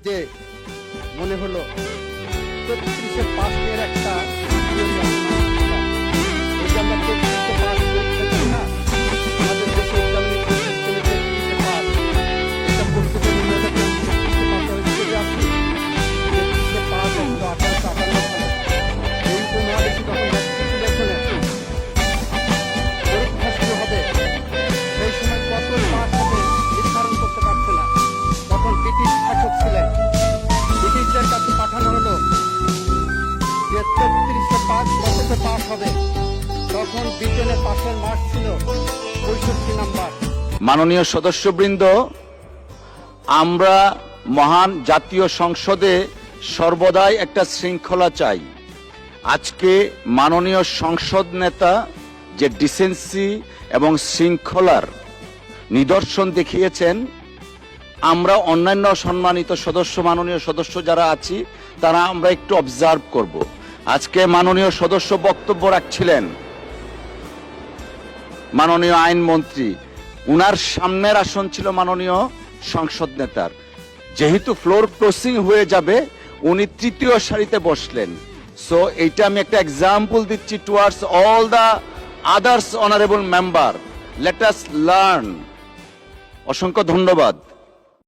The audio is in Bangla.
যে মনে হলো 33-এ পাশের একটা এই যে আমরা 33-এ পাস করতেছি না, আমাদের দেশে এক্সামিনেশন সিস্টেমে 33-এ পাস, এটা করতে গেলে মনে করেন 33-এ পাস হয়েছে যে আপনি 33-এ পাস 1858 সালে এই উপমহাদেশে যখন সিলেকশনের পরীক্ষা শুরু হবে, সেই সময় কত পাস হবে নির্ধারণ করতে পারছে না। তখন ব্রিটিশ শাসক ছিলেন, ব্রিটিশদের কাছে পাঠানো হলো যে 33-এ পাস কততে পাস হবে। তখন ব্রিটেনের পাশের মার্ক ছিল 65 নাম্বার। মাননীয় সদস্যবৃন্দ, আমরা মহান জাতীয় সংসদে সর্বদাই একটা শৃঙ্খলা চাই। আজকে মাননীয় সংসদ নেতা যে ডিসেন্সি এবং শৃঙ্খলার নিদর্শন দেখিয়েছেন, আমরা অন্যান্য সম্মানিত সদস্য, মাননীয় সদস্য যারা আছি তারা আমরা একটু অবজার্ভ করব। আজকে মাননীয় সদস্য বক্তব্য রাখছিলেন, মাননীয় আইনমন্ত্রী, উনার সামনের আসন ছিল মাননীয় সংসদ নেতার। যেহেতু ফ্লোর ক্রসিং হয়ে যাবে, উনি তৃতীয় সারিতে বসলেন। সো এইটা আমি একটা এক্সাম্পল দিচ্ছি towards all the others honourable member, let us learn. অসংখ্য ধন্যবাদ।